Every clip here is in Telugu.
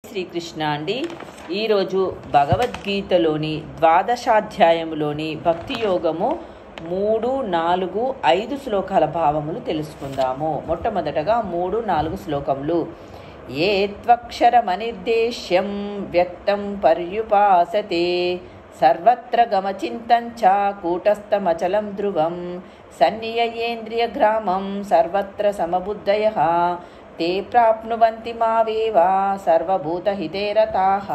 శ్రీకృష్ణ అండి. ఈరోజు భగవద్గీతలోని ద్వాదశాధ్యాయములోని భక్తి యోగము 3, 4, 5 శ్లోకాల భావములు తెలుసుకుందాము. మొట్టమొదటగా 3, 4 శ్లోకములు. ఏ త్వక్షరమనిర్దేశ్యం వ్యక్తం పర్యుపాసతే సర్వత్ర గమచింతంచ కూటస్థమచలం ధ్రువం సన్నియయేంద్రియ గ్రామం సర్వత్ర సమబుద్ధయః తే ప్రాప్నువంతి మావేవా సర్వభూతహితే రతాః.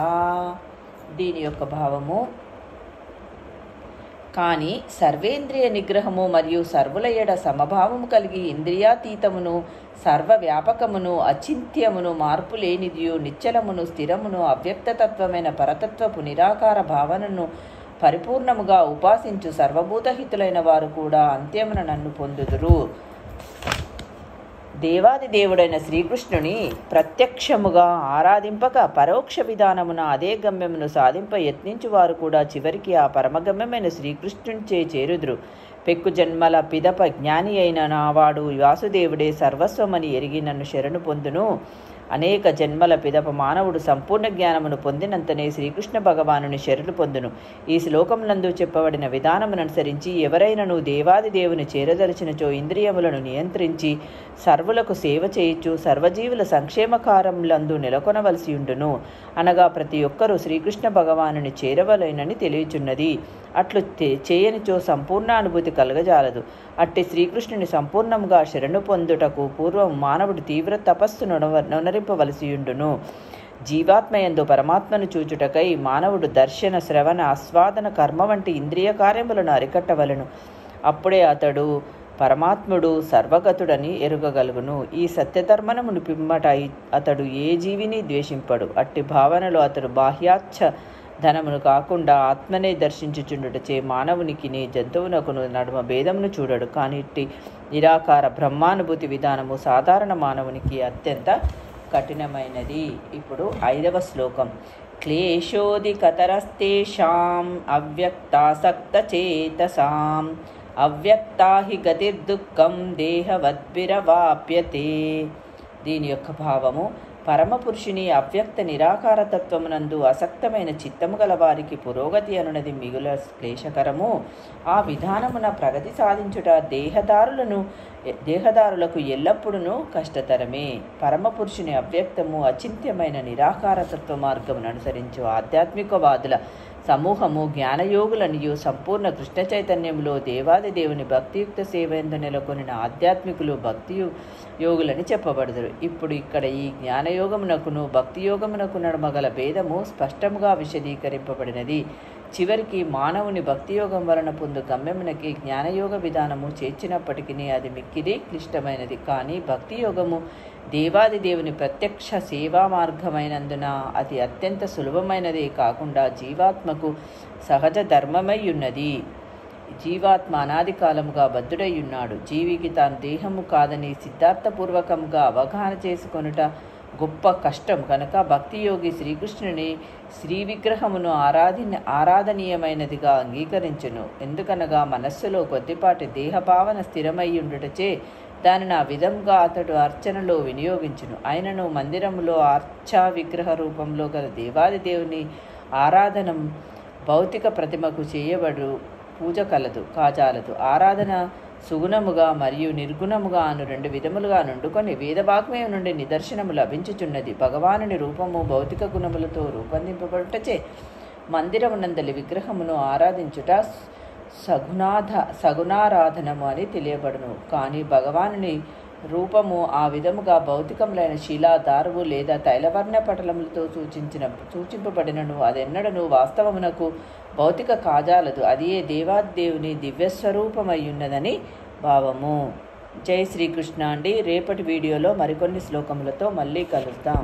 దీని యొక్క భావము: కానీ సర్వేంద్రియ నిగ్రహము మరియు సర్వుల ఎడ సమభావము కలిగి ఇంద్రియాతీతమును సర్వవ్యాపకమును అచింత్యమును మార్పు లేనిదియు నిశ్చలమును స్థిరమును అవ్యక్తతత్వమైన పరతత్వపు నిరాకార భావనను పరిపూర్ణముగా ఉపాసించు సర్వభూతహితులైన వారు కూడా అంత్యమున నన్ను పొందుదురు. దేవాది దేవుడైన శ్రీకృష్ణుని ప్రత్యక్షముగా ఆరాధింపక పరోక్ష విధానమున అదే గమ్యమును సాధింప యత్నించువారు కూడా చివరికి ఆ పరమగమ్యమైన శ్రీకృష్ణునిచే చేరుదురు. పెక్కు జన్మల పిదప జ్ఞాని అయిన నావాడు వాసుదేవుడే సర్వస్వమని ఎరిగి నన్ను శరణు పొందును. అనేక జన్మల పిదప మానవుడు సంపూర్ణ జ్ఞానమును పొందినంతనే శ్రీకృష్ణ భగవానుని శరణు పొందును. ఈ శ్లోకమునందు చెప్పబడిన విధానముననుసరించి ఎవరైనను దేవాది దేవుని చేరదలిచినచో ఇంద్రియములను నియంత్రించి సర్వులకు సేవ చేయుచు సర్వజీవుల సంక్షేమకారములందు నెలకొనవలసి ఉండును. అనగా ప్రతి ఒక్కరూ శ్రీకృష్ణ భగవానుని చేరవలెనని తెలియచున్నది. అట్లు చేయనిచో సంపూర్ణానుభూతి కలగజాలదు. అట్టి శ్రీకృష్ణుని సంపూర్ణంగా శరణు పొందుటకు పూర్వం మానవుడు తీవ్ర తపస్సు నొనరింపవలసియుండును. జీవాత్మయందు పరమాత్మను చూచుటకై మానవుడు దర్శన, శ్రవణ, ఆస్వాదన, కర్మ వంటి ఇంద్రియ కార్యములను అరికట్టవలను. అప్పుడే అతడు పరమాత్ముడు సర్వగతుడని ఎరుగగలుగును. ఈ సత్యధర్మమును పిమ్మట అతడు ఏ జీవిని ద్వేషింపడు. అట్టి భావనలో అతడు బాహ్యాచ్ఛ ధనమును కాకుండా ఆత్మనే దర్శించుచుండుటచే మానవునికి జంతువునకును నడుమ భేదమును చూడడు. కానీ ఇట్టి నిరాకార బ్రహ్మానుభూతి విధానము సాధారణ మానవునికి అత్యంత కఠినమైనది. ఇప్పుడు 5వ శ్లోకం. క్లేశోధికతరస్తేషాం అవ్యక్తాసక్త చేతసాం అవ్యక్తా హి గతిర్దుఃఖం దేహవద్భిరవాప్యతే. దీని యొక్క భావము: పరమపురుషుని అవ్యక్త నిరాకారతత్వమునందు అసక్తమైన చిత్తము గల వారికి పురోగతి అనున్నది మిగుల క్లేశకరము. ఆ విధానమున ప్రగతి సాధించుట దేహదారులకు ఎల్లప్పుడూ కష్టతరమే. పరమపురుషుని అవ్యక్తము అచింత్యమైన నిరాకారతత్వ మార్గమును అనుసరించు ఆధ్యాత్మికవాదుల సమూహము జ్ఞానయోగులనియు సంపూర్ణ కృష్ణ చైతన్యంలో దేవాది దేవుని భక్తియుక్త సేవయందు నెలకొనిన ఆధ్యాత్మికులు భక్తి యోగులని చెప్పబడుదురు. ఇప్పుడు ఇక్కడ ఈ జ్ఞానయోగమునకును భక్తియోగమునకు నడుమగల భేదము స్పష్టముగా విశదీకరింపబడినది. చివరికి మానవుని భక్తియోగం వలన పొందు గమ్యమునకి జ్ఞానయోగ విధానము చేర్చినప్పటికీ అది మిక్కిలి క్లిష్టమైనది. కానీ భక్తియోగము దేవాది దేవుని ప్రత్యక్ష సేవా మార్గమైనందున అది అత్యంత సులభమైనదే కాకుండా జీవాత్మకు సహజ ధర్మమై ఉన్నది. జీవాత్మ అనాది కాలముగా బద్ధుడయ్యున్నాడు. జీవికి తాను దేహము కాదని సిద్ధార్థపూర్వకంగా అవగాహన చేసుకొనుట గొప్ప కష్టం కనుక భక్తియోగి శ్రీకృష్ణుని శ్రీ విగ్రహమును ఆరాధనీయమైనదిగా అంగీకరించును. ఎందుకనగా మనస్సులో కొద్దిపాటి దేహభావన స్థిరమయ్యుండుటచే దానిని ఆ విధంగా అతడు అర్చనలో వినియోగించును. అయినను మందిరములో అర్చా విగ్రహ రూపంలో గల దేవాది దేవుని ఆరాధన భౌతిక ప్రతిమకు చేయబడు పూజ కాజాలదు. ఆరాధన సుగుణముగా మరియు నిర్గుణముగా అను 2 విధములుగా నుండుకొని వేదవాగ్మయం నుండి నిదర్శనము లభించుచున్నది. భగవానుని రూపము భౌతిక గుణములతో రూపొందింపబడుటచే మందిరమునందలి విగ్రహమును ఆరాధించుట సగుణారాధనము అని తెలియబడును. కానీ భగవానుని రూపము ఆ విధముగా భౌతికములైన శిలా, దారువు లేదా తైలవర్ణ పటలములతో సూచింపబడినను అదెన్నడను వాస్తవమునకు భౌతిక కాజాలదు. అది ఏ దేవాదేవుని దివ్యస్వరూపమయ్యున్నదని భావము. జై శ్రీకృష్ణ అండి. రేపటి వీడియోలో మరికొన్ని శ్లోకములతో మళ్ళీ కలుద్దాం.